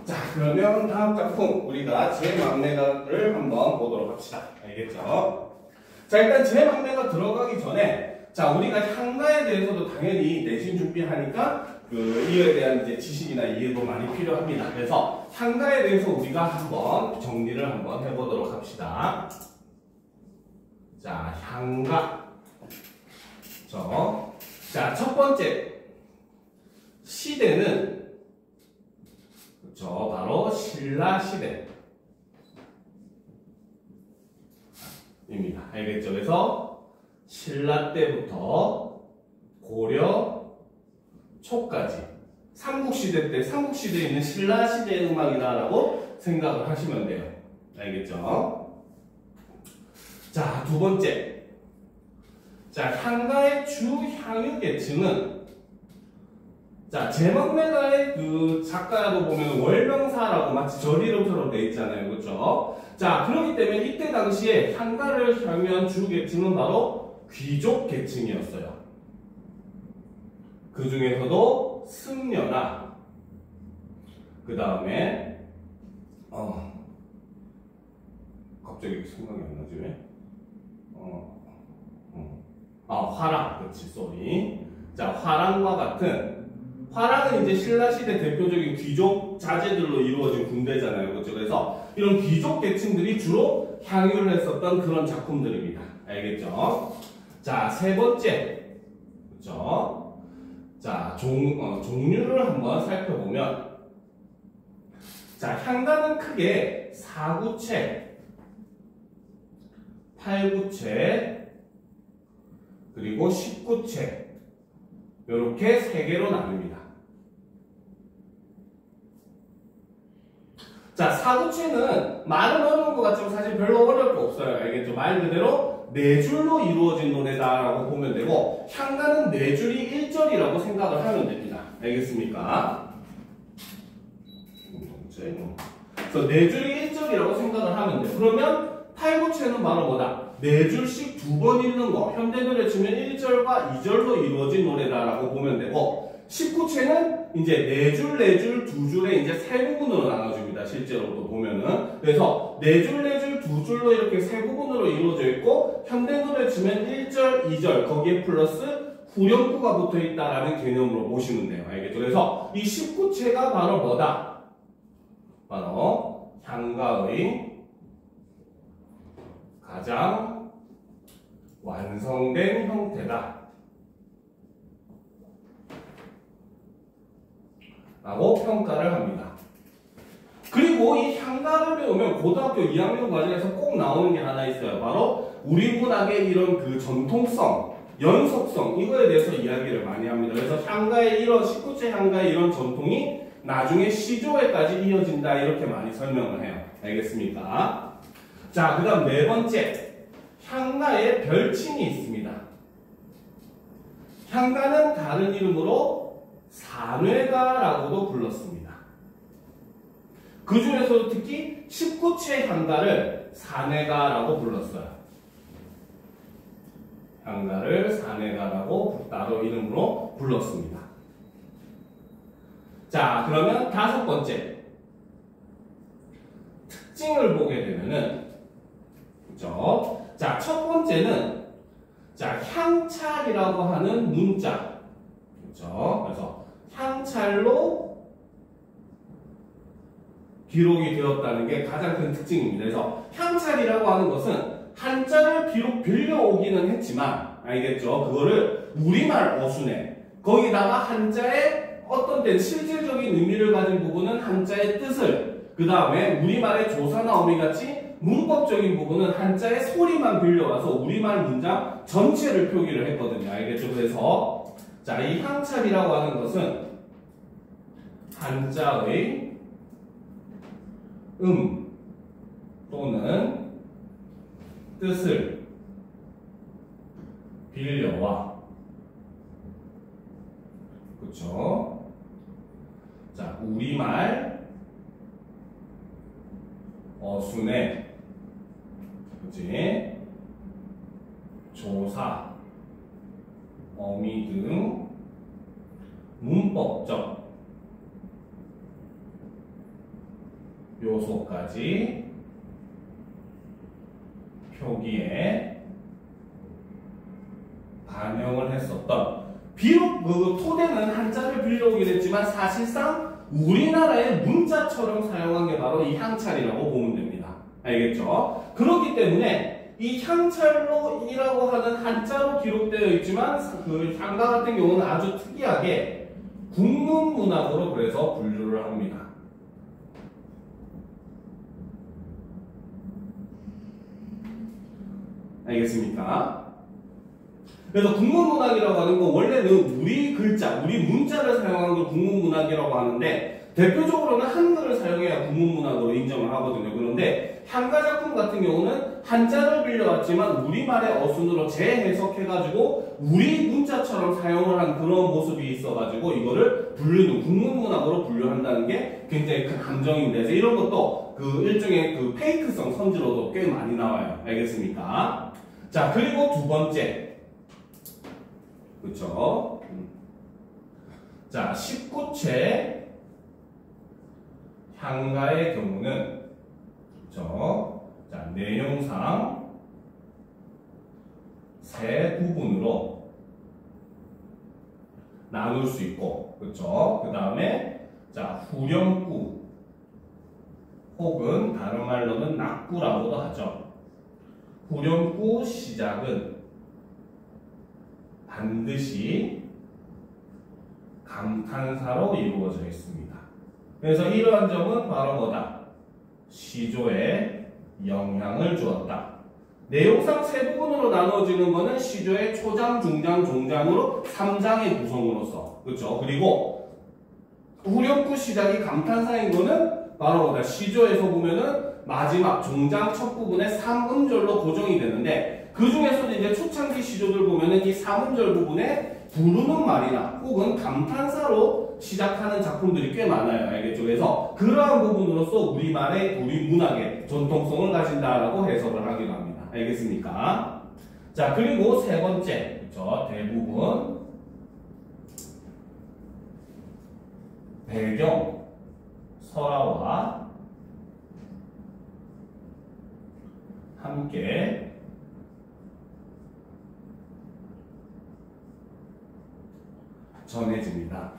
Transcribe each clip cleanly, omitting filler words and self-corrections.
자, 그러면 다음 작품 우리가 제 막내가를 한번 보도록 합시다. 알겠죠? 자, 일단 제 막내가 들어가기 전에 자, 우리가 향가에 대해서도 당연히 내신 준비하니까 이에 대한 이제 지식이나 이해도 많이 필요합니다. 그래서 향가에 대해서 우리가 한번 정리를 한번 해보도록 합시다. 자, 향가. 자, 첫 번째 시대는 바로 신라 시대입니다. 알겠죠? 그래서 신라 때부터 고려 초까지 삼국시대 때 삼국시대에 있는 신라 시대의 음악이다라고 생각을 하시면 돼요. 알겠죠? 자, 두 번째. 자, 향가의 주 향유 계층은 자, 제막내가의 작가도 보면 월명사라고 마치 절 이름처럼 되어 있잖아요. 그렇죠? 자, 그렇기 때문에 이때 당시에 향가를 향유한 주 계층은 바로 귀족 계층이었어요. 그 중에서도 승려나 그 다음에 갑자기 생각이 안 나지 왜? 화랑, 그렇지, 쏘리. 자, 화랑과 같은 화랑은 이제 신라시대 대표적인 귀족 자제들로 이루어진 군대잖아요. 그렇죠? 그래서 이런 귀족 계층들이 주로 향유를 했었던 그런 작품들입니다. 알겠죠? 자, 세 번째. 그렇죠? 자, 종류를 한번 살펴보면 자, 향가는 크게 4구체, 8구체, 그리고 10구체 이렇게 세 개로 나눕니다. 자, 4구체는 말은 어려운 것 같지만 사실 별로 어려울 거 없어요. 알겠죠? 말 그대로 네 줄로 이루어진 노래다라고 보면 되고 향가는 네 줄이 1절이라고 생각을 하면 됩니다. 알겠습니까? 그래서 네 줄이 1절이라고 생각을 하면 돼요. 그러면 8구체는 바로 뭐다? 네 줄씩 두 번 읽는 거. 현대노래 치면 1절과 2절로 이루어진 노래다라고 보면 되고 19채는 이제 네 줄, 네 줄, 두 줄에 이제 세 부분으로 나눠줍니다. 실제로도 보면은. 그래서 네 줄, 네 줄, 두 줄로 이렇게 세 부분으로 이루어져 있고 현대노래 치면 1절, 2절 거기에 플러스 후렴구가 붙어 있다라는 개념으로 보시면 돼요. 알겠죠? 그래서 이 19채가 바로 뭐다? 바로 향가의 가장 완성된 형태다 라고 평가를 합니다. 그리고 이 향가를 배우면 고등학교 2학년 과정에서 꼭 나오는 게 하나 있어요. 바로 우리 문학의 이런 그 전통성, 연속성 이거에 대해서 이야기를 많이 합니다. 그래서 향가의 이런 19제 향가의 이런 전통이 나중에 시조에까지 이어진다 이렇게 많이 설명을 해요. 알겠습니까? 자, 그 다음 네 번째, 향가의 별칭이 있습니다. 향가는 다른 이름으로 산회가라고도 불렀습니다. 그 중에서도 특히 19채 향가를 산회가라고 불렀어요. 향가를 산회가라고 따로 이름으로 불렀습니다. 자, 그러면 다섯 번째, 특징을 보게 되면은 그렇죠? 자, 첫 번째는 자, 향찰이라고 하는 문자. 그렇죠? 그래서 향찰로 기록이 되었다는 게 가장 큰 특징입니다. 그래서 향찰이라고 하는 것은 한자를 비록 빌려오기는 했지만 알겠죠? 그거를 우리말 어순에 거기다가 한자의 어떤 때는 실질적인 의미를 가진 부분은 한자의 뜻을 그 다음에 우리말의 조사나 어미같이 문법적인 부분은 한자의 소리만 빌려와서 우리말 문장 전체를 표기를 했거든요. 알겠죠? 그래서 자, 이 향찰이라고 하는 것은 한자의 또는 뜻을 빌려와 그렇죠? 자, 우리말 어순에 그치? 조사, 어미 등 문법적 요소까지 표기에 반영을 했었던, 비록 그 토대는 한자를 빌려오긴 했지만 사실상 우리나라의 문자처럼 사용한 게 바로 이 향찰이라고 보면 됩니다. 알겠죠? 그렇기 때문에 이 향찰로이라고 하는 한자로 기록되어 있지만 그 향가 같은 경우는 아주 특이하게 국문문학으로 그래서 분류를 합니다. 알겠습니까? 그래서 국문문학이라고 하는 건 원래는 우리 글자, 우리 문자를 사용하는 걸 국문문학이라고 하는데 대표적으로는 한글을 사용해야 국문문학으로 인정을 하거든요. 그런데 향가 작품 같은 경우는 한자를 빌려왔지만 우리말의 어순으로 재해석해가지고 우리 문자처럼 사용을 한 그런 모습이 있어가지고 이거를 분류는 국문문학으로 분류한다는 게 굉장히 큰 함정인데, 그래서 이런 것도 그 일종의 그 페이크성 선지로도 꽤 많이 나와요. 알겠습니까? 자, 그리고 두 번째. 그쵸? 자, 19채 향가의 경우는, 그쵸? 자, 내용상 세 부분으로 나눌 수 있고, 그쵸? 그 다음에, 자, 후렴구, 혹은 다른 말로는 낙구라고도 하죠. 후렴구 시작은 반드시 감탄사로 이루어져 있습니다. 그래서 이러한 점은 바로 뭐다? 시조에 영향을 주었다. 내용상 세 부분으로 나누어지는 것은 시조의 초장, 중장, 종장으로 3장의 구성으로서, 그렇죠? 그리고 후렴구 시작이 감탄사인 거는 바로 뭐다? 시조에서 보면은 마지막 종장 첫 부분에 3음절로 고정이 되는데, 그 중에서도 이제 초창기 시조들 보면은 이 3음절 부분에 부르는 말이나 혹은 감탄사로 시작하는 작품들이 꽤 많아요. 알겠죠? 그래서 그러한 부분으로서 우리말의, 우리 문학의 전통성을 가진다라고 해석을 하기도 합니다. 알겠습니까? 자, 그리고 세 번째, 그렇죠? 대부분 배경, 설화와 함께 전해집니다.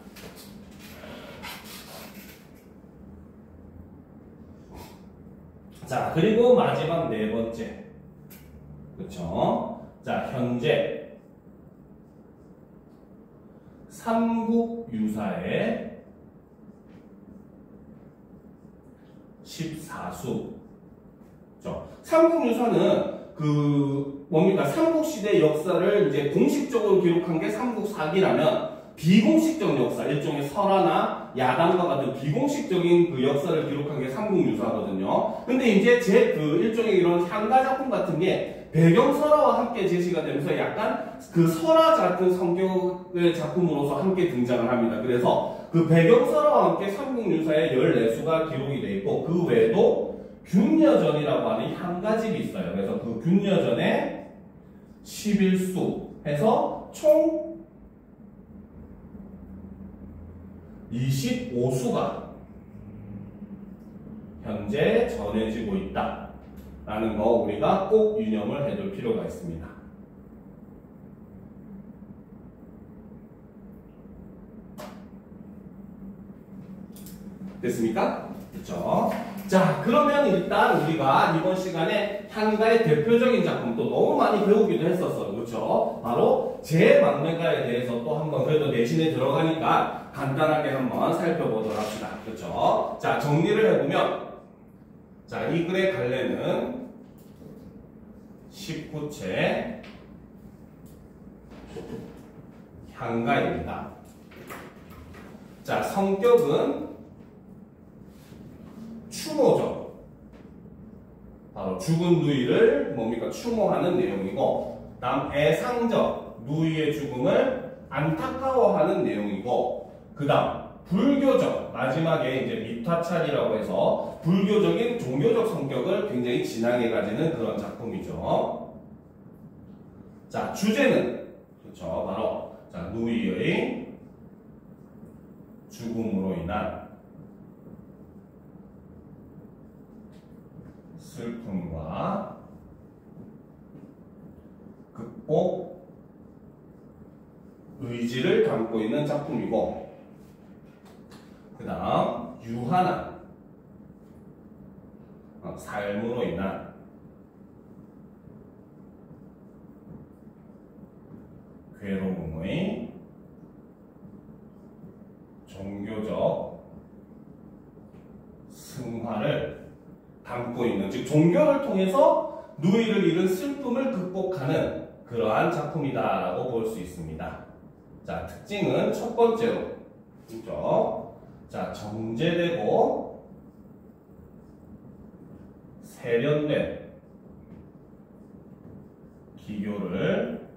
자, 그리고 마지막 네 번째. 그쵸? 자, 현재 삼국유사의 14수. 삼국유사는 뭡니까? 삼국시대 역사를 이제 공식적으로 기록한 게 삼국사기라면 비공식적 역사, 일종의 설화나 야당과 같은 비공식적인 그 역사를 기록한 게 삼국유사거든요. 근데 이제 일종의 이런 향가 작품 같은 게 배경설화와 함께 제시가 되면서 약간 그 설화 같은 성격의 작품으로서 함께 등장을 합니다. 그래서 그 배경설화와 함께 삼국유사의 14수가 기록이 되어 있고, 그 외에도 균여전이라고 하는 향가집이 있어요. 그래서 그 균여전에 11수 해서 총 25수가 현재 전해지고 있다 라는 거 우리가 꼭 유념을 해둘 필요가 있습니다. 됐습니까? 그렇죠? 자, 그러면 일단 우리가 이번 시간에 향가의 대표적인 작품도 너무 많이 배우기도 했었어요. 그렇죠? 바로 제망래가에 대해서 또 한번 그래도 내신에 들어가니까 간단하게 한번 살펴보도록 합시다. 그렇죠? 자, 정리를 해보면, 자, 이 글의 갈래는 19채 향가입니다. 자, 성격은 추모죠. 바로 죽은 누이를 뭡니까? 추모하는 내용이고, 다음 애상적, 누이의 죽음을 안타까워하는 내용이고, 그 다음 불교적, 마지막에 이제 미타찰이라고 해서 불교적인 종교적 성격을 굉장히 진하게 가지는 그런 작품이죠. 자, 주제는 그렇죠. 바로 자, 누이의 죽음으로 인한 슬픔과 극복 의지를 담고 있는 작품이고, 그 다음 유한한 삶으로 인한 괴로움의 종교적 승화를 담고 있는, 즉 종교를 통해서 누이를 잃은 슬픔을 극복하는 그러한 작품이다라고 볼 수 있습니다. 자, 특징은 첫 번째로, 그죠? 자, 정제되고 세련된 기교를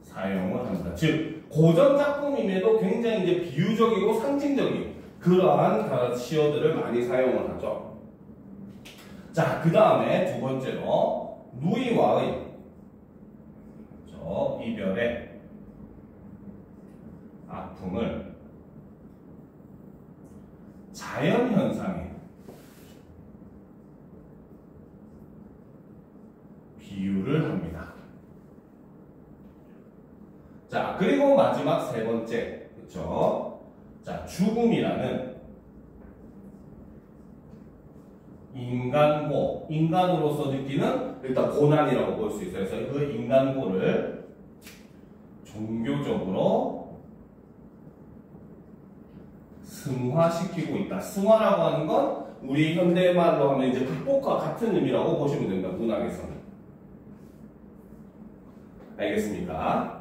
사용을 합니다. 즉, 고전 작품임에도 굉장히 이제 비유적이고 상징적인 그러한 시어들을 많이 사용을 하죠. 자, 그 다음에 두 번째로 누이와의 이별의 아픔을 자연현상에 비유를 합니다. 자, 그리고 마지막 세 번째, 그쵸? 자, 죽음이라는 인간으로서 느끼는 일단 고난이라고 볼 수 있어요. 그래서 그 인간고를 종교적으로 승화시키고 있다. 승화라고 하는 건 우리 현대말로 하면 이제 극복과 같은 의미라고 보시면 됩니다. 문학에서는. 알겠습니까?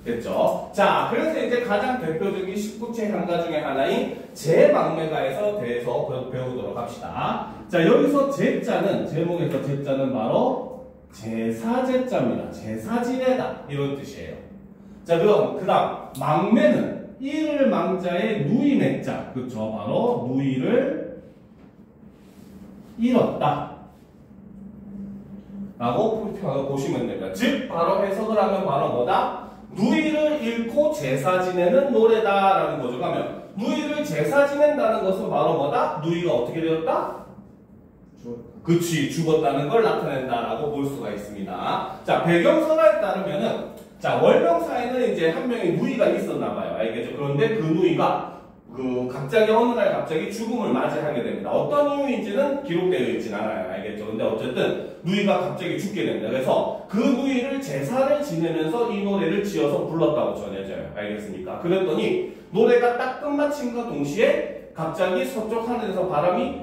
됐죠? 자, 그래서 이제 가장 대표적인 19체 향가 중에 하나인 제망매가에서 대해서 배우도록 합시다. 자, 여기서 제자는, 제목에서 제자는 바로 제사제자입니다. 제사지내다. 이런 뜻이에요. 자, 그럼, 그 다음, 망매는 이를 망자의 누이매자. 그쵸? 바로 누이를 잃었다. 라고 보시면 됩니다. 즉, 바로 해석을 하면 바로 뭐다? 누이를 잃고 제사 지내는 노래다라는 거죠. 그러면 누이를 제사 지낸다는 것은 바로 뭐다? 누이가 어떻게 되었다? 그치, 죽었다는 걸 나타낸다라고 볼 수가 있습니다. 자, 배경설화에 따르면은, 자, 월명사에는 이제 한 명의 누이가 있었나 봐요. 알겠죠? 그런데 그 누이가 갑자기 어느 날 갑자기 죽음을 맞이하게 됩니다. 어떤 이유인지는 기록되어 있진 않아요. 알겠죠? 근데 어쨌든 누이가 갑자기 죽게 됩니다. 그래서 그 누이를 제사를 지내면서 이 노래를 지어서 불렀다고 전해져요. 알겠습니까? 그랬더니 노래가 딱 끝마침과 동시에 갑자기 서쪽 하늘에서 바람이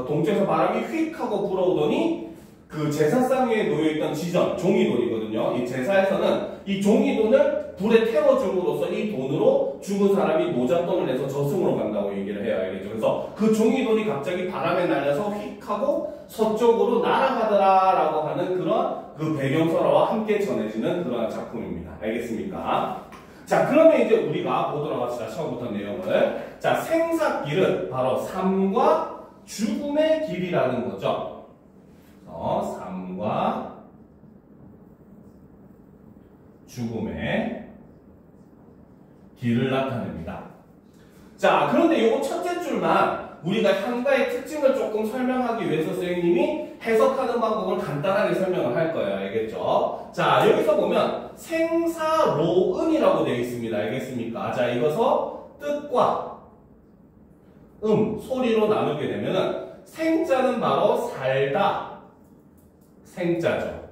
동쪽에서 바람이 휙 하고 불어오더니 그 제사상 위에 놓여있던 지전, 종이돈이거든요. 이 제사에서는 이 종이돈을 불에 태워줌으로써 이 돈으로 죽은 사람이 노잣돈을 내서 저승으로 간다고 얘기를 해요. 알겠죠? 그래서 그 종이돈이 갑자기 바람에 날려서 휙 하고 서쪽으로 날아가더라라고 하는 그런 그 배경설화와 함께 전해지는 그런 작품입니다. 알겠습니까? 자, 그러면 이제 우리가 보도록 합시다. 처음부터 내용을. 자, 생사길은 바로 삶과 죽음의 길이라는 거죠. 삶과 죽음의 길을 나타냅니다. 자, 그런데 요거 첫째 줄만 우리가 향가의 특징을 조금 설명하기 위해서 선생님이 해석하는 방법을 간단하게 설명을 할 거예요. 알겠죠? 자, 여기서 보면 생사로은이라고 되어 있습니다. 알겠습니까? 자, 이것서 뜻과 소리로 나누게 되면은 생자는 바로 살다. 생자죠.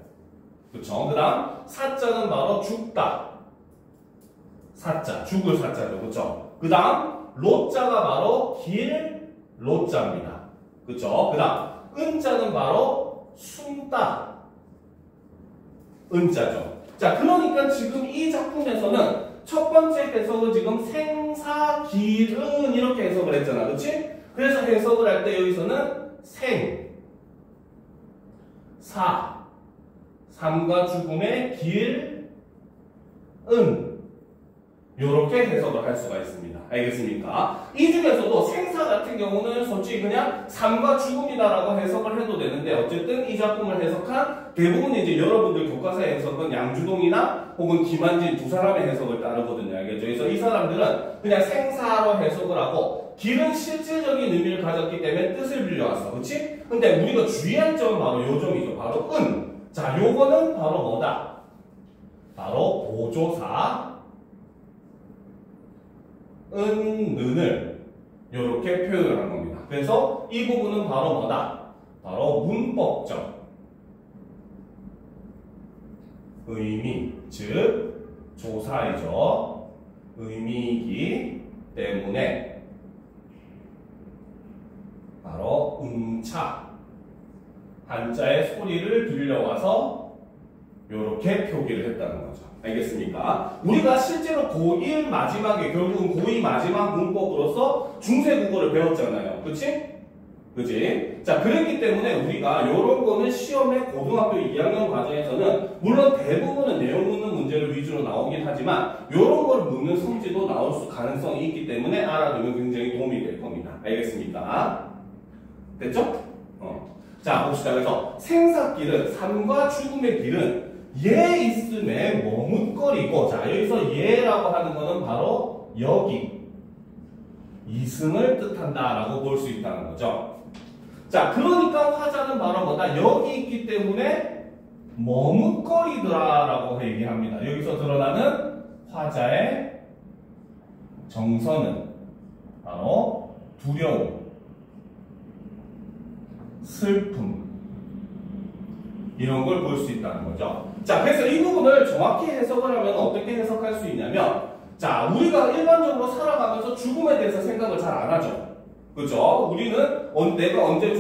그쵸? 그 다음, 사자는 바로 죽다. 사자, 죽을 사자죠. 그쵸? 그 다음, 로자가 바로 길, 로자입니다. 그쵸? 그 다음, 은자는 바로 숨다. 은자죠. 자, 그러니까 지금 이 작품에서는 첫 번째 해석은 지금 생사, 길은 이렇게 해석을 했잖아. 그치? 그래서 해석을 할 때 여기서는 생, 사, 삶과 죽음의 길, 요렇게 해석을 할 수가 있습니다. 알겠습니까? 이 중에서도 생사 같은 경우는 솔직히 그냥 삶과 죽음이다라고 해석을 해도 되는데 어쨌든 이 작품을 해석한 대부분 이제 여러분들 교과서의 해석은 양주동이나 혹은 김한진 두 사람의 해석을 따르거든요. 알겠죠? 그래서 이 사람들은 그냥 생사로 해석을 하고 길은 실질적인 의미를 가졌기 때문에 뜻을 빌려왔어. 그치? 근데 우리가 주의할 점은 바로 요 점이죠. 바로 은. 자, 요거는 바로 뭐다? 바로 보조사 은을 이렇게 표현을 한 겁니다. 그래서 이 부분은 바로 뭐다? 바로 문법적 의미, 즉 조사이죠. 의미이기 때문에 바로 음차 한자의 소리를 빌려와서 이렇게 표기를 했다는 거죠. 알겠습니까? 우리가 실제로 고1 마지막에 결국은 고2 마지막 문법으로서 중세국어를 배웠잖아요. 그치? 그치? 자, 그랬기 때문에 우리가 이런 거는 시험에 고등학교 2학년 과정에서는 물론 대부분은 내용 묻는 문제를 위주로 나오긴 하지만 이런 걸 묻는 성질도 나올 가능성이 있기 때문에 알아두면 굉장히 도움이 될 겁니다. 알겠습니까? 됐죠? 자, 봅시다. 그래서 생사길은 삶과 죽음의 길은 예 있음에 머뭇거리고, 자, 여기서 예라고 하는 거는 바로 여기 이승을 뜻한다라고 볼 수 있다는 거죠. 자, 그러니까 화자는 바로 뭐다? 여기 있기 때문에 머뭇거리더라라고 얘기합니다. 여기서 드러나는 화자의 정서는 바로 두려움, 슬픔 이런 걸 볼 수 있다는 거죠. 자, 그래서 이 부분을 정확히 해석을 하면 어떻게 해석할 수 있냐면, 자, 우리가 일반적으로 살아가면서 죽음에 대해서 생각을 잘 안 하죠. 그죠? 우리는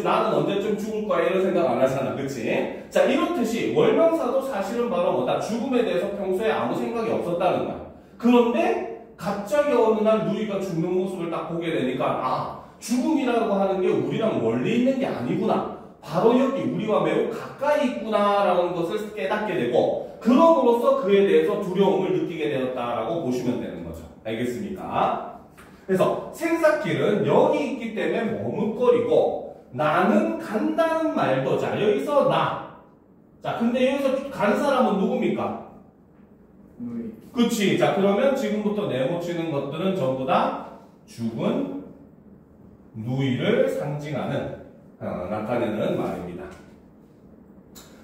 나는 언제쯤 죽을 거야 이런 생각 안 하잖아. 그치? 자, 이렇듯이 월명사도 사실은 바로 뭐다? 죽음에 대해서 평소에 아무 생각이 없었다는 거야. 그런데 갑자기 어느 날 누이가 죽는 모습을 딱 보게 되니까, 아, 죽음이라고 하는 게 우리랑 멀리 있는 게 아니구나. 바로 여기 우리와 매우 가까이 있구나라는 것을 깨닫게 되고, 그럼으로써 그에 대해서 두려움을 느끼게 되었다라고 보시면 되는 거죠. 알겠습니까? 그래서 생사길은 여기 있기 때문에 머뭇거리고, 나는 간다는 말도, 자, 여기서 나. 자, 근데 여기서 간 사람은 누굽니까? 그치. 자, 그러면 지금부터 네모치는 것들은 전부 다 죽은 누이를 상징하는 나타내는 말입니다.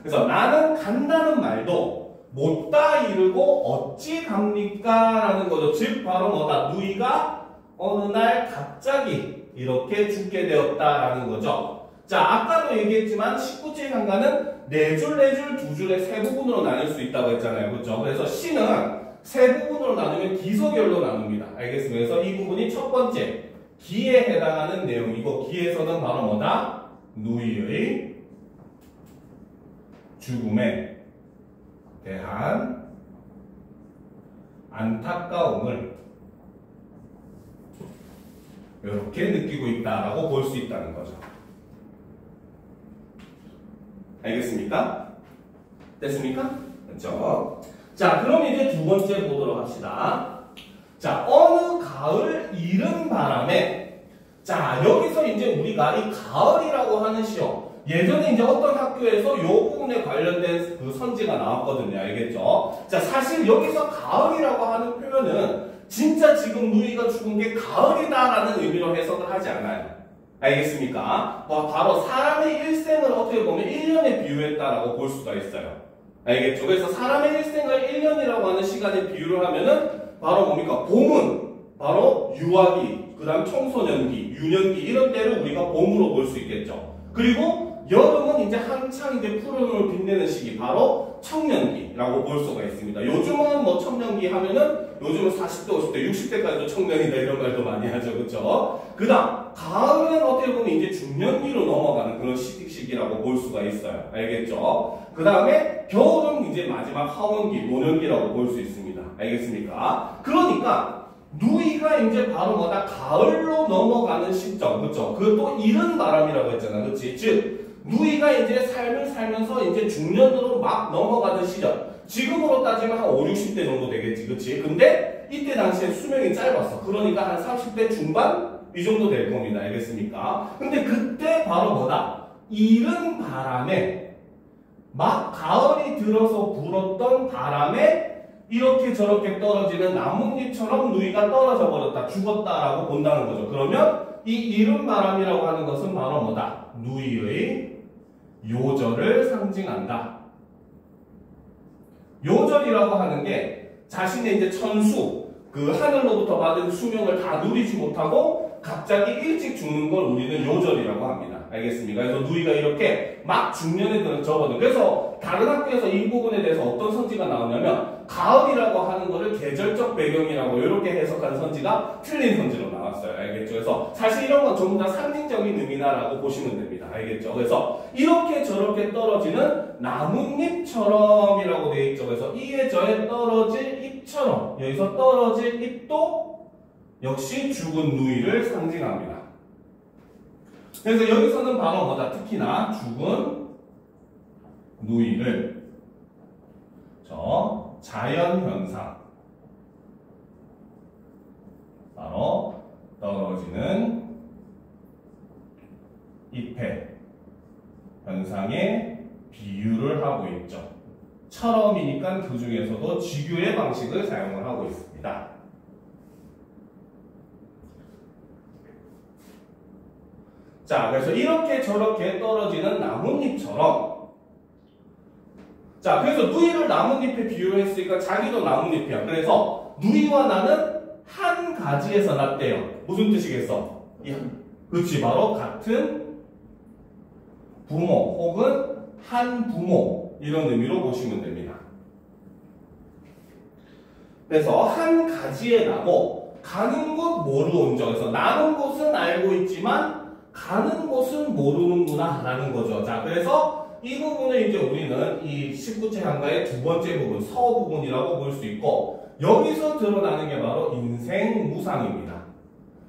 그래서 나는 간다는 말도 못다 이르고 어찌 갑니까? 라는 거죠. 즉 바로 뭐다? 누이가 어느 날 갑자기 이렇게 죽게 되었다라는 거죠. 자, 아까도 얘기했지만 19제 상가는 네 줄, 네 줄, 두 줄의 세 부분으로 나눌 수 있다고 했잖아요. 그렇죠? 그래서 시는 세 부분으로 나누면 기서결로 나눕니다. 알겠습니다. 그래서 이 부분이 첫 번째 기에 해당하는 내용이고, 기에서는 바로 뭐다? 누이의 죽음에 대한 안타까움을 이렇게 느끼고 있다라고 볼 수 있다는 거죠. 알겠습니까? 됐습니까? 그렇죠? 자, 그럼 이제 두 번째 보도록 합시다. 자, 어느 가을 이른 바람에, 자, 여기서 이제 우리가 이 가을이라고 하는 시어, 예전에 이제 어떤 학교에서 이 부분에 관련된 그 선지가 나왔거든요. 알겠죠? 자, 사실 여기서 가을이라고 하는 표현은 진짜 지금 누이가 죽은 게 가을이다라는 의미로 해석을 하지 않아요. 알겠습니까? 바로 사람의 일생을 어떻게 보면 1년에 비유했다라고 볼 수가 있어요. 알겠죠? 그래서 사람의 일생을 1년이라고 하는 시간에 비유를 하면은 바로 뭡니까? 봄은 바로 유아기, 그 다음 청소년기, 유년기 이런 때를 우리가 봄으로 볼 수 있겠죠. 그리고 여름은 이제 한창 이제 푸른 눈을 빛내는 시기, 바로 청년기라고 볼 수가 있습니다. 요즘은 뭐 청년기 하면은 요즘은 40대, 50대, 60대까지도 청년이다 이런 말도 많이 하죠. 그렇죠? 그 다음 가을은 어떻게 보면 이제 중년기로 넘어가는 그런 시기라고 볼 수가 있어요. 알겠죠? 그 다음에 겨울은 이제 마지막 하원기, 노년기라고 볼 수 있습니다. 알겠습니까? 그러니까 누이가 이제 바로 뭐다? 가을로 넘어가는 시점, 그렇죠? 그것도 이른 바람이라고 했잖아, 그렇지? 즉 누이가 이제 삶을 살면서 이제 중년으로 막 넘어가는 시절, 지금으로 따지면 한 5, 60대 정도 되겠지, 그치? 근데 이때 당시에 수명이 짧았어. 그러니까 한 30대 중반? 이 정도 될 겁니다. 알겠습니까? 근데 그때 바로 뭐다? 이른 바람에, 막 가을이 들어서 불었던 바람에 이렇게 저렇게 떨어지는 나뭇잎처럼 누이가 떨어져 버렸다, 죽었다라고 본다는 거죠. 그러면 이 이른 바람이라고 하는 것은 바로 뭐다? 누이의 요절을 상징한다. 요절이라고 하는 게 자신의 이제 천수, 그 하늘로부터 받은 수명을 다 누리지 못하고 갑자기 일찍 죽는 걸 우리는 요절이라고 합니다. 알겠습니까? 그래서 누이가 이렇게 막 중년에 접어든. 그래서 다른 학교에서 이 부분에 대해서 어떤 선지가 나오냐면 가을이라고 하는 거를 계절적 배경이라고 이렇게 해석한 선지가 틀린 선지로 나왔어요. 알겠죠? 그래서 사실 이런 건 전부 다 상징적인 의미다라고 보시면 됩니다. 알겠죠? 그래서 이렇게 저렇게 떨어지는 나뭇잎처럼이라고 되어 있죠. 그래서 이에 저에 떨어질 잎처럼, 여기서 떨어질 잎도 역시 죽은 누이를 상징합니다. 그래서 여기서는 바로 뭐다? 특히나 죽은 누이를 자연현상, 바로 떨어지는 잎의 현상에 비유를 하고 있죠. 처럼이니까 그 중에서도 지규의 방식을 사용을 하고 있습니다. 자, 그래서 이렇게 저렇게 떨어지는 나뭇잎처럼, 자, 그래서 누이를 나뭇잎에 비유했으니까 자기도 나뭇잎이야. 그래서 누이와 나는 한 가지에서 났대요. 무슨 뜻이겠어? 그렇지, 바로 같은 부모 혹은 한 부모, 이런 의미로 보시면 됩니다. 그래서 한 가지에 나고 가는 곳 모르온죠. 그래서 나는 곳은 알고 있지만 가는 곳은 모르는구나 라는 거죠. 자, 그래서 이 부분을 이제 우리는 이 19체 한가의 두 번째 부분, 서 부분이라고 볼 수 있고, 여기서 드러나는 게 바로 인생무상입니다.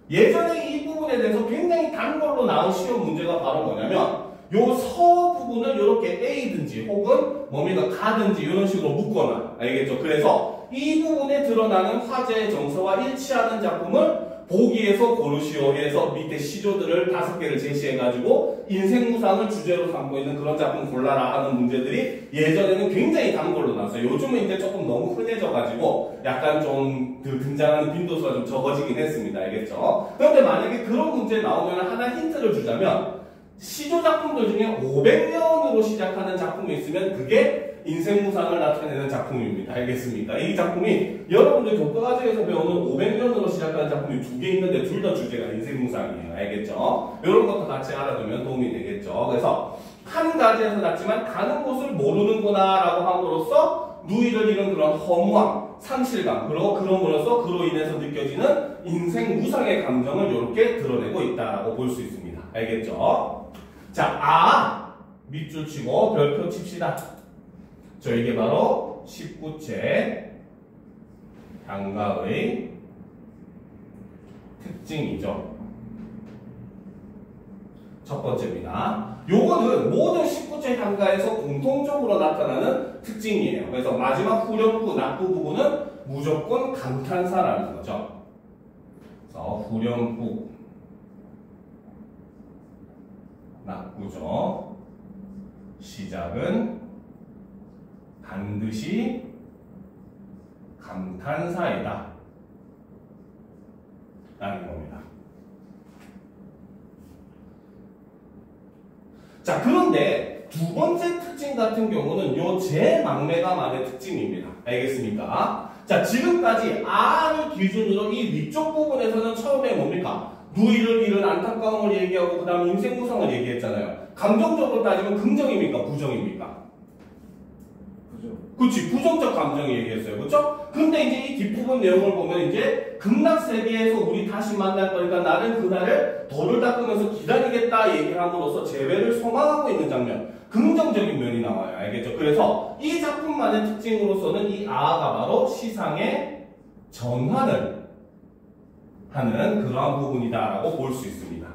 예전에 이 부분에 대해서 굉장히 단골로 나온 시험 문제가 바로 뭐냐면, 요 서 부분을 이렇게 A든지 혹은 뭡니까 가든지 이런 식으로 묶거나, 알겠죠? 그래서 이 부분에 드러나는 화제의 정서와 일치하는 작품을 보기에서 고르시오 해서 밑에 시조들을 5개를 제시해가지고 인생무상을 주제로 삼고 있는 그런 작품 골라라 하는 문제들이 예전에는 굉장히 단골로 나왔어요. 요즘은 이제 조금 너무 흔해져가지고 약간 좀 등장하는 빈도수가 좀 적어지긴 했습니다. 알겠죠? 그런데 만약에 그런 문제 나오면 하나 힌트를 주자면 시조 작품들 중에 500년으로 시작하는 작품이 있으면 그게 인생무상을 나타내는 작품입니다. 알겠습니까? 이 작품이 여러분들 교과과정에서 배우는 500년으로 시작하는 작품이 2개 있는데 둘 다 주제가 인생무상이에요. 알겠죠? 이런 것도 같이 알아두면 도움이 되겠죠. 그래서 한 가지에서 났지만 가는 곳을 모르는구나 라고 함으로써 누이를 잃은 그런 허무함, 상실감, 그리고 그럼으로써 그로 인해서 느껴지는 인생무상의 감정을 이렇게 드러내고 있다고 볼 수 있습니다. 알겠죠? 자, 밑줄 치고 별표 칩시다. 이게 바로 19체 향가의 특징이죠. 첫 번째입니다. 요거는 모든 19체 향가에서 공통적으로 나타나는 특징이에요. 그래서 마지막 후렴구, 낙구 부분은 무조건 감탄사라는 거죠. 그래서 후렴구, 낙구죠. 시작은 반드시 감탄사이다 라는 겁니다. 자, 그런데 두 번째 특징 같은 경우는 요 제망매가만의 특징입니다. 알겠습니까? 자, 지금까지 R을 기준으로 이 위쪽 부분에서는 처음에 뭡니까? 누이를 잃은 안타까움을 얘기하고 그 다음 인생무상을 얘기했잖아요. 감정적으로 따지면 긍정입니까? 부정입니까? 그치, 부정적 감정 얘기했어요. 그쵸? 근데 이제 이 뒷부분 내용을 보면 이제 극락세계에서 우리 다시 만날 거니까 나는 그날을 돌을 닦으면서 기다리겠다 얘기함으로써 재회를 소망하고 있는 장면. 긍정적인 면이 나와요. 알겠죠? 그래서 이 작품만의 특징으로서는 이 아가 바로 시상의 전환을 하는 그러한 부분이다라고 볼 수 있습니다.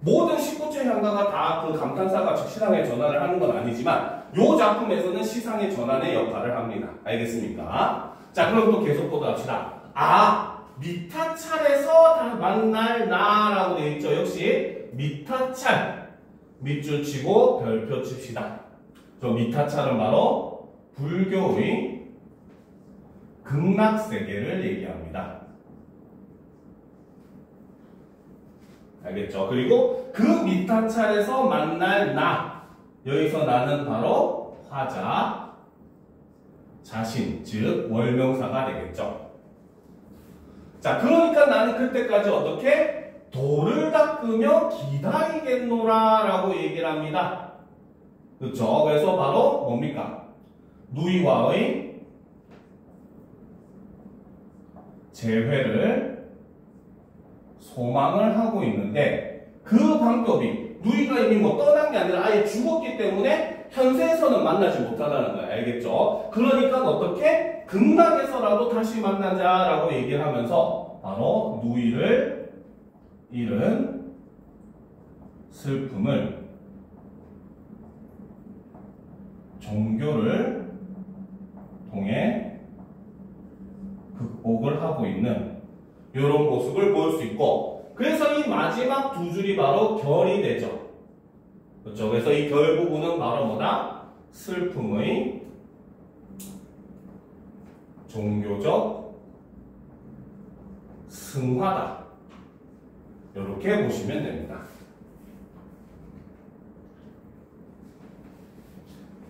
모든 19체 향가가 다 그 감탄사가 즉 시상의 전환을 하는 건 아니지만 이 작품에서는 시상의 전환의 역할을 합니다. 알겠습니까? 자, 그럼 또 계속 보도록 합시다. 미타찰에서 다 만날 나라고 되어 있죠. 역시 미타찰 밑줄 치고 별표 칩시다. 저 미타찰은 바로 불교의 극락세계를 얘기합니다. 알겠죠? 그리고 그 미타찰에서 만날 나, 여기서 나는 바로 화자, 자신, 즉 월명사가 되겠죠. 자, 그러니까 나는 그때까지 어떻게? 돌을 닦으며 기다리겠노라 라고 얘기를 합니다. 그렇죠? 그래서 바로 뭡니까? 누이와의 재회를 소망을 하고 있는데 그 방법이 누이가 이미 뭐 떠난 게 아니라 아예 죽었기 때문에 현세에서는 만나지 못하다는 거예요. 알겠죠? 그러니까 어떻게? 극락에서라도 다시 만나자라고 얘기를 하면서 바로 누이를 잃은 슬픔을 종교를 통해 극복을 하고 있는 이런 모습을 볼 수 있고, 그래서 이 마지막 두 줄이 바로 결이 되죠. 그렇죠? 그래서 이 결 부분은 바로 뭐다? 슬픔의 종교적 승화다. 이렇게 보시면 됩니다.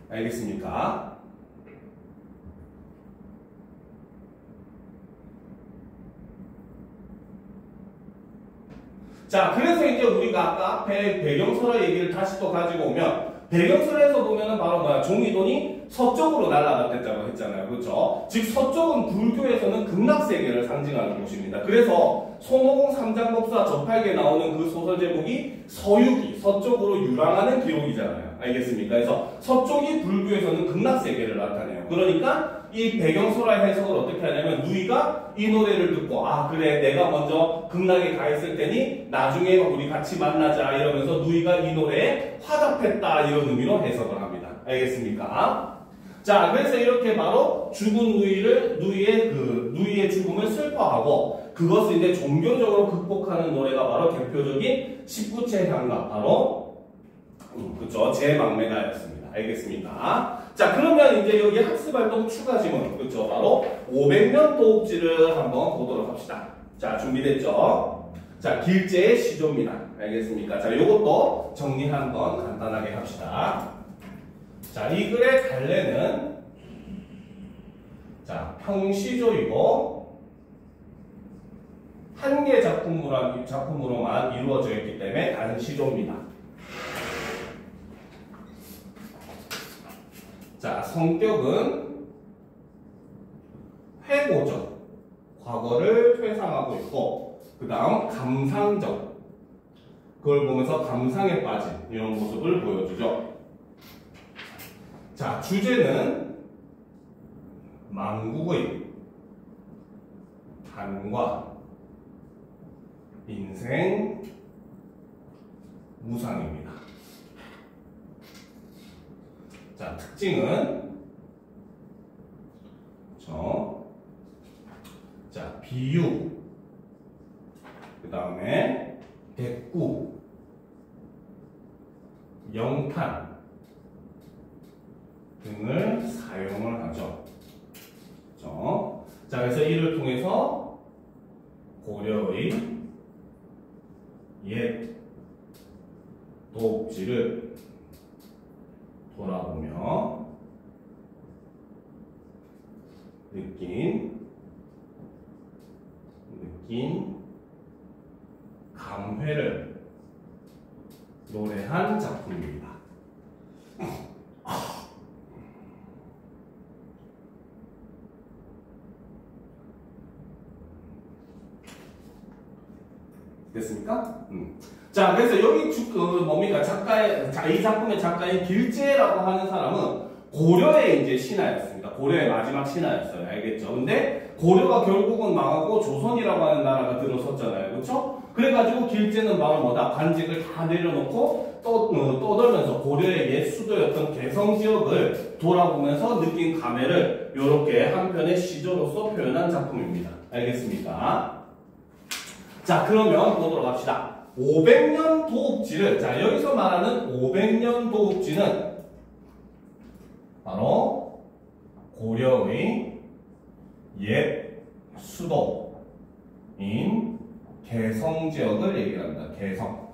알겠습니까? 자, 그래서 이제 우리가 아까 앞에 배경설화 얘기를 다시 또 가지고 오면, 배경설에서 보면은 바로 뭐야? 종이돈이 서쪽으로 날아갔다고 했잖아요. 그렇죠? 즉 서쪽은 불교에서는 극락세계를 상징하는 곳입니다. 그래서 손오공 삼장법사 접팔기에 나오는 그 소설 제목이 서유기, 서쪽으로 유랑하는 기록이잖아요. 알겠습니까? 그래서 서쪽이 불교에서는 극락세계를 나타내요. 그러니까 이 배경설화 해석을 어떻게 하냐면, 누이가 이 노래를 듣고 그래 내가 먼저 극락에 가 있을 테니 나중에 우리 같이 만나자 이러면서 누이가 이 노래에 화답했다 이런 의미로 해석을 합니다. 알겠습니까? 자, 그래서 이렇게 바로 죽은 누이의 죽음을 슬퍼하고 그것을 이제 종교적으로 극복하는 노래가 바로 대표적인 19체 향가, 바로 그쵸, 제망매가였습니다. 알겠습니까? 자, 그러면 이제 여기 학습활동 추가 지문, 그쵸, 바로 500년 도읍지를 한번 보도록 합시다. 자, 준비됐죠? 자, 길제의 시조입니다. 알겠습니까? 자, 요것도 정리 한번 간단하게 합시다. 자, 이 글의 갈래는 자, 평시조이고 한 개 작품으로만 이루어져 있기 때문에 단시조입니다. 자, 성격은 회고적, 과거를 회상하고 있고, 그 다음 감상적, 그걸 보면서 감상에 빠진 이런 모습을 보여주죠. 자, 주제는 망국의 단과 인생 무상입니다. 자, 특징은 자, 비유, 그 다음에 대꾸, 영탄 등을 사용을 하죠. 자, 그래서 이를 통해서 고려의 옛 도읍지를 돌아보며 느낀 감회를 노래한 작품입니다. 됐습니까? 자, 그래서 여기 뭡니까? 이 작품의 작가인 길제라고 하는 사람은 고려의 이제 신하였습니다. 고려의 마지막 신하였어요. 알겠죠? 근데 고려가 결국은 망하고 조선이라고 하는 나라가 들어섰잖아요. 그렇죠? 그래가지고 길제는 바로 뭐다? 관직을 다 내려놓고 떠돌면서 고려의 옛 수도였던 개성 지역을 돌아보면서 느낀 감회를 이렇게 한 편의 시조로서 표현한 작품입니다. 알겠습니까? 자, 그러면 보도록 합시다. 500년 도읍지를, 자, 여기서 말하는 500년 도읍지는 바로 고려의 옛 수도인 개성 지역을 얘기합니다. 개성.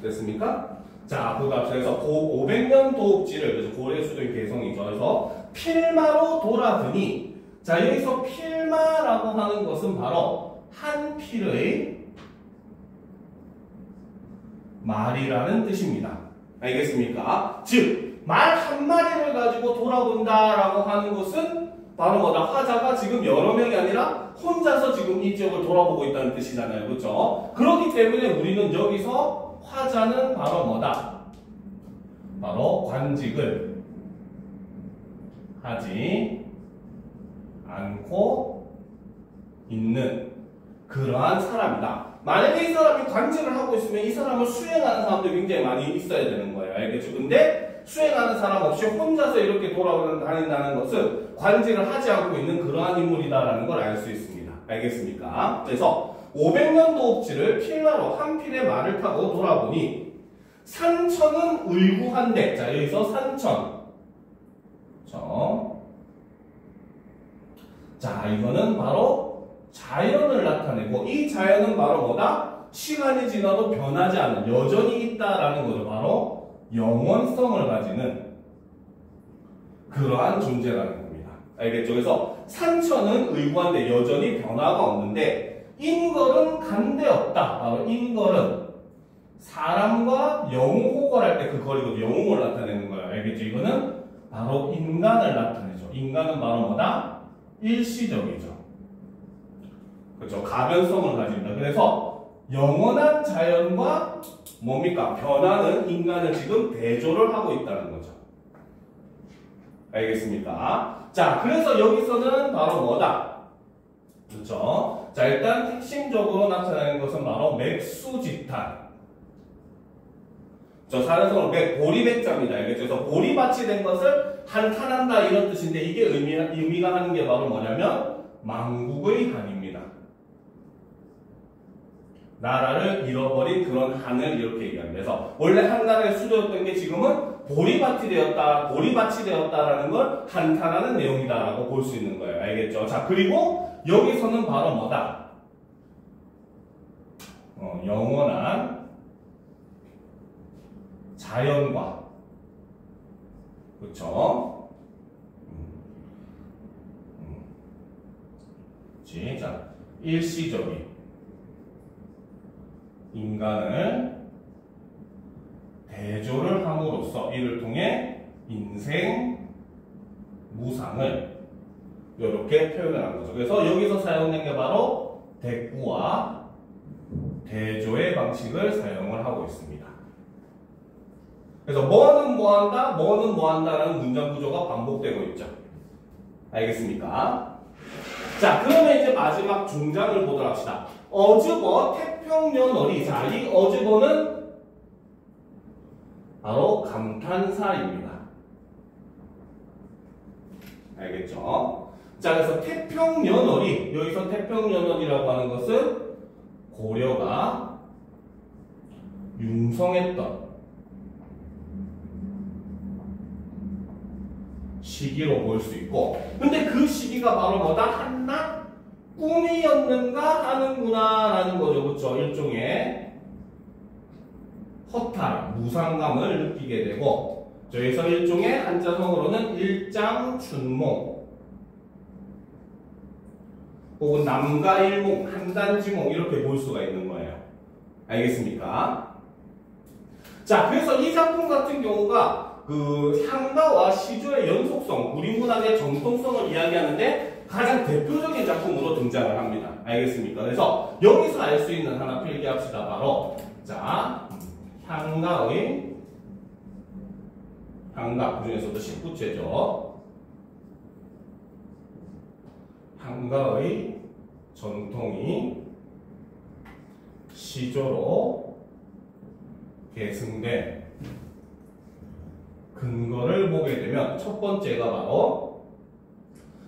됐습니까? 자, 그래서 500년 도읍지를, 그래서 고려 수도인 개성이죠. 그래서 필마로 돌아드니, 자, 여기서 필마라고 하는 것은 바로 한 필의 말이라는 뜻입니다. 알겠습니까? 즉, 말 한 마리를 가지고 돌아본다라고 하는 것은 바로 뭐다? 화자가 지금 여러 명이 아니라 혼자서 지금 이 지역을 돌아보고 있다는 뜻이잖아요. 그렇죠? 그렇기 때문에 우리는 여기서 화자는 바로 뭐다? 바로 관직을 하지 않고 있는 그러한 사람이다. 만약에 이 사람이 관직을 하고 있으면 이 사람을 수행하는 사람들이 굉장히 많이 있어야 되는 거예요. 알겠죠? 근데 수행하는 사람 없이 혼자서 이렇게 돌아다닌다는 것은 관직을 하지 않고 있는 그러한 인물이다라는 걸 알 수 있습니다. 알겠습니까? 그래서 500년 도읍지를 필마로 한 필의 말을 타고 돌아보니 산천은 의구한데, 자, 여기서 산천. 자, 이거는 바로 자연을 나타내고, 이 자연은 바로 뭐다? 시간이 지나도 변하지 않는, 여전히 있다라는 거죠. 바로 영원성을 가지는 그러한 존재라는 겁니다. 알겠죠? 그래서 산천은 의구한데 여전히 변화가 없는데, 인걸은 간대없다. 바로 인걸은 사람과 영웅 호걸할 때 그 거리거든요. 영웅을 나타내는 거예요. 알겠죠? 이거는 바로 인간을 나타내죠. 인간은 바로 뭐다? 일시적이죠. 그렇죠? 가변성을 가집니다. 그래서 영원한 자연과 뭡니까? 변하는 인간을 지금 대조를 하고 있다는 거죠. 알겠습니까? 자, 그래서 여기서는 바로 뭐다? 그렇죠? 자, 일단 핵심적으로 나타나는 것은 바로 맥수지탄. 저 사자성어 보리백자입니다. 알겠죠? 그래서 보리밭이 된 것을 한탄한다 이런 뜻인데, 이게 의미가 하는 게 바로 뭐냐면 망국의 한입니다. 나라를 잃어버린 그런 한을 이렇게 얘기합니다. 그래서 원래 한 나라의 수도였던 게 지금은 보리밭이 되었다라는 걸 한탄하는 내용이다라고 볼 수 있는 거예요. 알겠죠? 자, 그리고 여기서는 바로 뭐다? 영원한 자연과, 그렇죠? 자, 일시적인 인간을 대조를 함으로써 이를 통해 인생 무상을 이렇게 표현을 한 거죠. 그래서 여기서 사용된 게 바로 대꾸와 대조의 방식을 사용을 하고 있습니다. 그래서 뭐는 뭐한다, 뭐는 뭐한다라는 문장 구조가 반복되고 있죠. 알겠습니까? 자, 그러면 이제 마지막 중장을 보도록 합시다. 어즈버 태평년월이, 자, 이 어즈버는 바로 감탄사입니다. 알겠죠? 자, 그래서 태평년월이, 여기서 태평년월이라고 하는 것은 고려가 융성했던 시기로 볼 수 있고, 근데 그 시기가 바로 뭐다? 한낱 꿈이었는가 하는구나 라는 거죠. 그렇죠? 일종의 허탈, 무상감을 느끼게 되고, 저기서 일종의 한자성어로는 일장춘몽 혹은 남가일몽, 한단지몽 이렇게 볼 수가 있는 거예요. 알겠습니까? 자, 그래서 이 작품 같은 경우가 그 향가와 시조의 연속성, 우리 문학의 정통성을 이야기하는데 가장 대표적인 작품으로 등장을 합니다. 알겠습니까? 그래서 여기서 알 수 있는 하나 필기합시다. 바로 자, 향가 그중에서도 19체죠. 향가의 전통이 시조로 계승된 근거를 보게 되면 첫 번째가 바로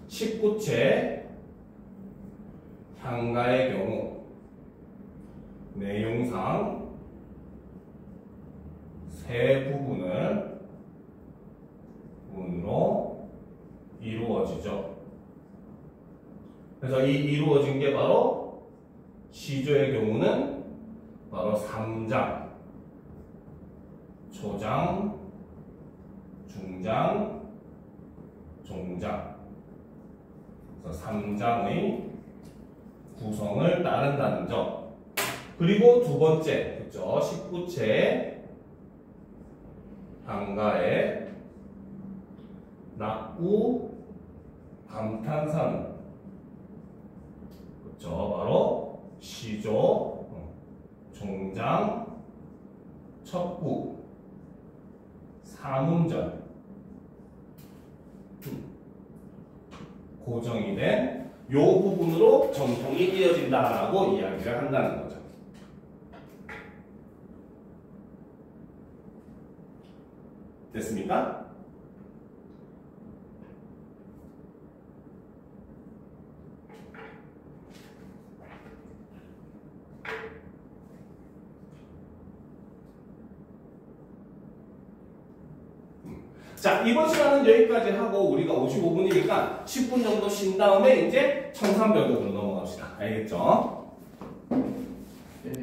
19체 향가의 경우 내용상 세 부분으로 이루어지죠. 그래서 이 이루어진 게 바로 시조의 경우는 바로 3장, 초장, 중장, 종장. 그래서 3장의 구성을 따른다는 점. 그리고 두 번째, 그죠? 19체 향가의 낙구, 감탄사는 그죠? 바로 시조, 종장, 첩구, 사문전 고정이 된 요 부분으로 전통이 이어진다라고 이야기를 한다는 거죠. 됐습니까? 자, 이번 시간은 여기까지 하고 우리가 55분이니까 10분 정도 쉰 다음에 이제 1300으로 넘어갑시다. 알겠죠?